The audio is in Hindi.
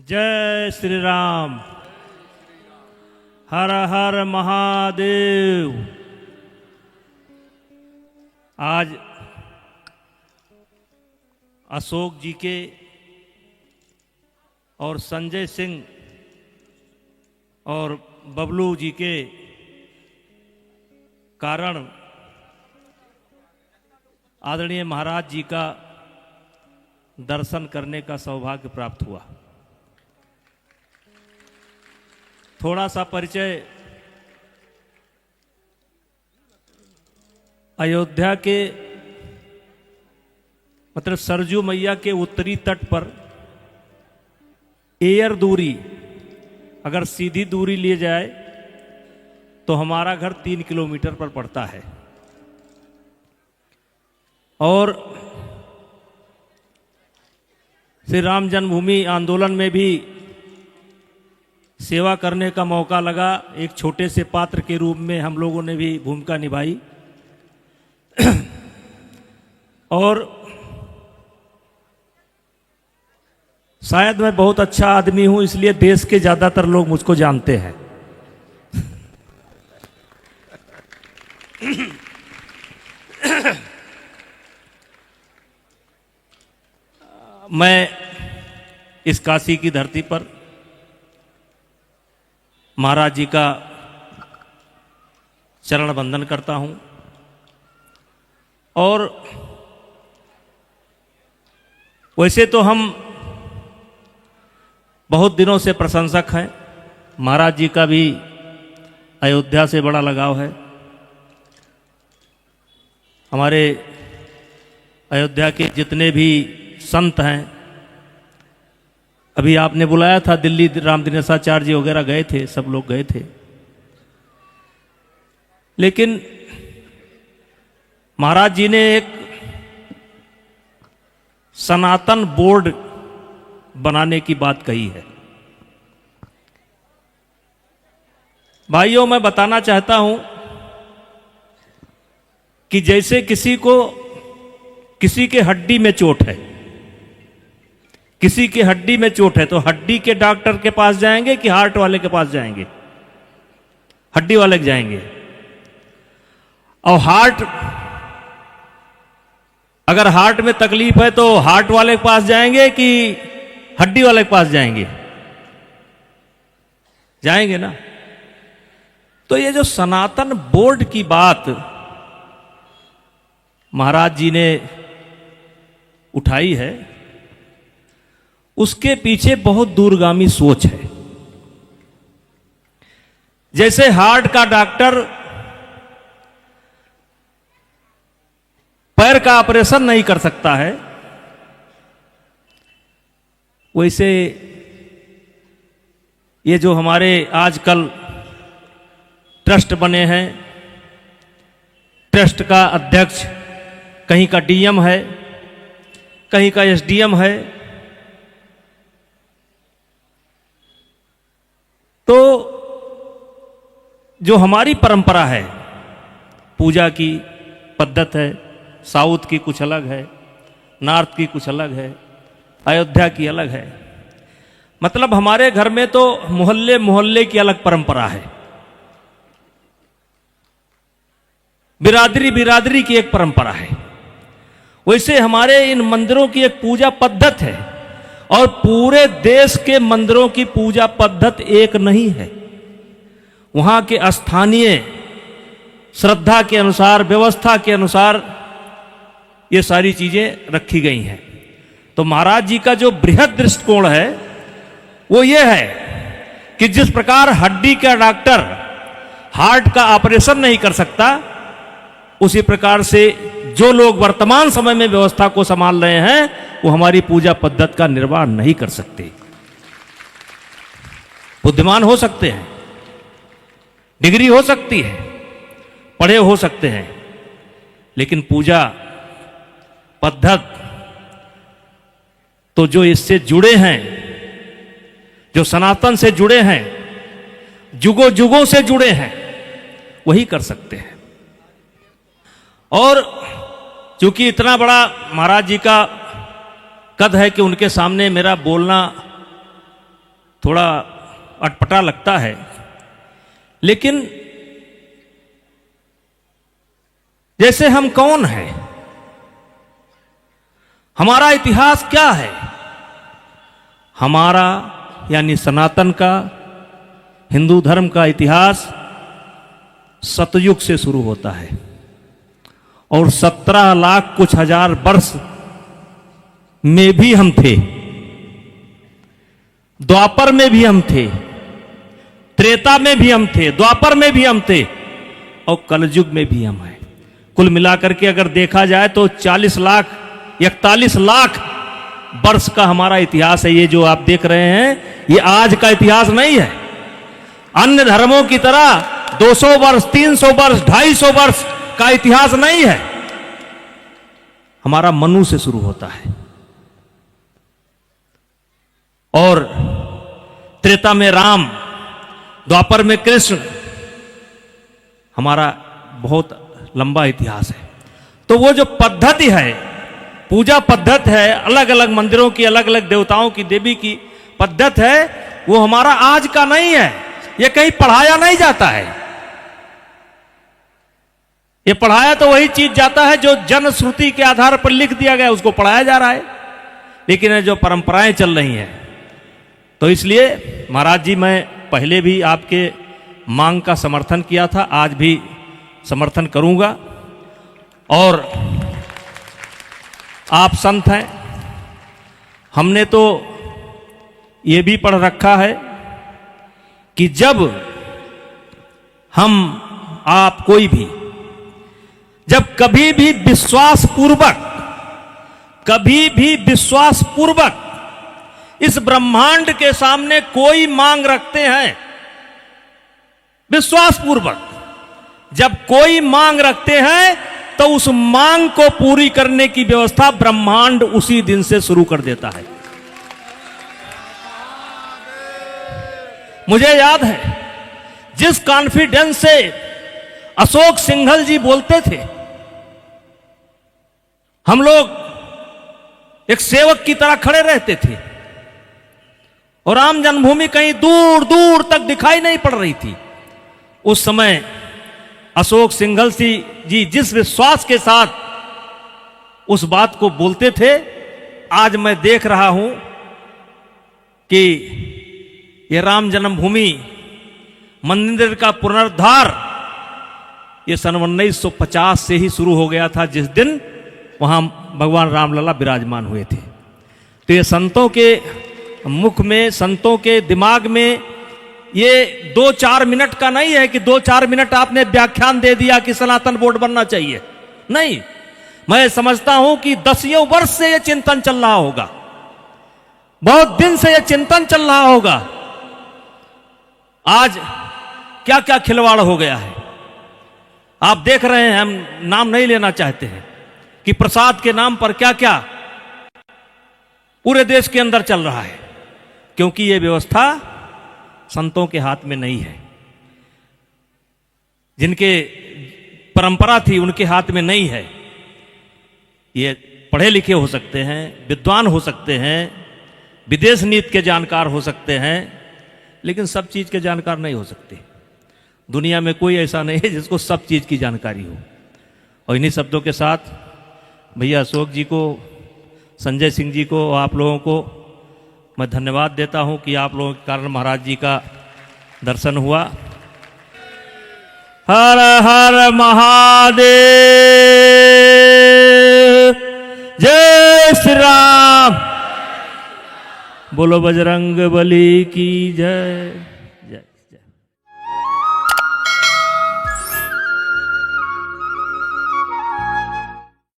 जय श्री राम। हर हर महादेव। आज अशोक जी के और संजय सिंह और बबलू जी के कारण आदरणीय महाराज जी का दर्शन करने का सौभाग्य प्राप्त हुआ। थोड़ा सा परिचय। अयोध्या के मतलब सरजू मैया के उत्तरी तट पर एयर दूरी, अगर सीधी दूरी लिए जाए तो हमारा घर 3 किलोमीटर पर पड़ता है। और श्री राम जन्मभूमि आंदोलन में भी सेवा करने का मौका लगा। एक छोटे से पात्र के रूप में हम लोगों ने भी भूमिका निभाई। और शायद मैं बहुत अच्छा आदमी हूं, इसलिए देश के ज्यादातर लोग मुझको जानते हैं। मैं इस काशी की धरती पर महाराज जी का चरण वंदन करता हूं और वैसे तो हम बहुत दिनों से प्रशंसक हैं। महाराज जी का भी अयोध्या से बड़ा लगाव है। हमारे अयोध्या के जितने भी संत हैं, अभी आपने बुलाया था, दिल्ली राम दिनेशाचार्य जी वगैरह गए थे, सब लोग गए थे। लेकिन महाराज जी ने एक सनातन बोर्ड बनाने की बात कही है। भाइयों, मैं बताना चाहता हूं कि जैसे किसी के हड्डी में चोट है, किसी की हड्डी में चोट है तो हड्डी के डॉक्टर के पास जाएंगे कि हार्ट वाले के पास जाएंगे? हड्डी वाले के जाएंगे। और अगर हार्ट में तकलीफ है तो हार्ट वाले के पास जाएंगे कि हड्डी वाले के पास जाएंगे? जाएंगे ना। तो ये जो सनातन बोर्ड की बात महाराज जी ने उठाई है, उसके पीछे बहुत दूरगामी सोच है। जैसे हार्ट का डॉक्टर पैर का ऑपरेशन नहीं कर सकता है, वैसे ये जो हमारे आजकल ट्रस्ट बने हैं, ट्रस्ट का अध्यक्ष कहीं का डीएम है, कहीं का एसडीएम है, तो जो हमारी परंपरा है, पूजा की पद्धत है, साउथ की कुछ अलग है, नॉर्थ की कुछ अलग है, अयोध्या की अलग है। मतलब हमारे घर में तो मोहल्ले मोहल्ले की अलग परंपरा है, बिरादरी बिरादरी की एक परंपरा है। वैसे हमारे इन मंदिरों की एक पूजा पद्धत है और पूरे देश के मंदिरों की पूजा पद्धत एक नहीं है। वहां के स्थानीय श्रद्धा के अनुसार, व्यवस्था के अनुसार ये सारी चीजें रखी गई हैं। तो महाराज जी का जो बृहद दृष्टिकोण है वो ये है कि जिस प्रकार हड्डी का डॉक्टर हार्ट का ऑपरेशन नहीं कर सकता, उसी प्रकार से जो लोग वर्तमान समय में व्यवस्था को संभाल रहे हैं वो हमारी पूजा पद्धति का निर्वाह नहीं कर सकते। बुद्धिमान हो सकते हैं, डिग्री हो सकती है, पढ़े हो सकते हैं, लेकिन पूजा पद्धति तो जो इससे जुड़े हैं, जो सनातन से जुड़े हैं, जुगों जुगों से जुड़े हैं, वही कर सकते हैं। और चूंकि इतना बड़ा महाराज जी का कद है कि उनके सामने मेरा बोलना थोड़ा अटपटा लगता है, लेकिन जैसे हम कौन हैं, हमारा इतिहास क्या है। हमारा यानी सनातन का, हिंदू धर्म का इतिहास सतयुग से शुरू होता है और 17 लाख कुछ हजार वर्ष में भी हम थे, द्वापर में भी हम थे, त्रेता में भी हम थे, द्वापर में भी हम थे और कलयुग में भी हम हैं। कुल मिलाकर के अगर देखा जाए तो 40 लाख 41 लाख वर्ष का हमारा इतिहास है। ये जो आप देख रहे हैं ये आज का इतिहास नहीं है। अन्य धर्मों की तरह 200 वर्ष, 300 वर्ष, 250 वर्ष का इतिहास नहीं है। हमारा मनु से शुरू होता है और त्रेता में राम, द्वापर में कृष्ण, हमारा बहुत लंबा इतिहास है। तो वो जो पद्धति है, पूजा पद्धति है, अलग अलग मंदिरों की, अलग अलग देवताओं की, देवी की पद्धति है, वो हमारा आज का नहीं है। ये कहीं पढ़ाया नहीं जाता है। ये पढ़ाया तो वही चीज जाता है जो जनश्रुति के आधार पर लिख दिया गया, उसको पढ़ाया जा रहा है। लेकिन ये जो परंपराएं चल रही हैं, तो इसलिए महाराज जी मैं पहले भी आपके मांग का समर्थन किया था, आज भी समर्थन करूंगा। और आप संत हैं, हमने तो ये भी पढ़ रखा है कि जब हम, आप, कोई भी जब कभी भी विश्वास पूर्वक इस ब्रह्मांड के सामने कोई मांग रखते हैं, विश्वास पूर्वक जब कोई मांग रखते हैं तो उस मांग को पूरी करने की व्यवस्था ब्रह्मांड उसी दिन से शुरू कर देता है। मुझे याद है जिस कॉन्फिडेंस से अशोक सिंघल जी बोलते थे, हम लोग एक सेवक की तरह खड़े रहते थे और राम जन्मभूमि कहीं दूर दूर तक दिखाई नहीं पड़ रही थी। उस समय अशोक सिंघल जी जिस विश्वास के साथ उस बात को बोलते थे, आज मैं देख रहा हूं कि ये राम जन्मभूमि मंदिर का पुनरुद्धार ये सन 1950 से ही शुरू हो गया था, जिस दिन वहां भगवान रामलला विराजमान हुए थे। तो ये संतों के मुख में, संतों के दिमाग में ये 2-4 मिनट का नहीं है कि 2-4 मिनट आपने व्याख्यान दे दिया कि सनातन बोर्ड बनना चाहिए। नहीं, मैं समझता हूं कि 10 वर्ष से यह चिंतन चल रहा होगा, बहुत दिन से यह चिंतन चल रहा होगा। आज क्या क्या खिलवाड़ हो गया है आप देख रहे हैं। हम नाम नहीं लेना चाहते हैं कि प्रसाद के नाम पर क्या क्या पूरे देश के अंदर चल रहा है, क्योंकि यह व्यवस्था संतों के हाथ में नहीं है। जिनके परंपरा थी उनके हाथ में नहीं है। ये पढ़े लिखे हो सकते हैं, विद्वान हो सकते हैं, विदेश नीति के जानकार हो सकते हैं, लेकिन सब चीज के जानकार नहीं हो सकते। दुनिया में कोई ऐसा नहीं है जिसको सब चीज की जानकारी हो। और इन्हीं शब्दों के साथ भैया अशोक जी को, संजय सिंह जी को, आप लोगों को मैं धन्यवाद देता हूं कि आप लोगों के कारण महाराज जी का दर्शन हुआ। हर हर महादेव, जय श्री राम, बोलो बजरंग बली की जय।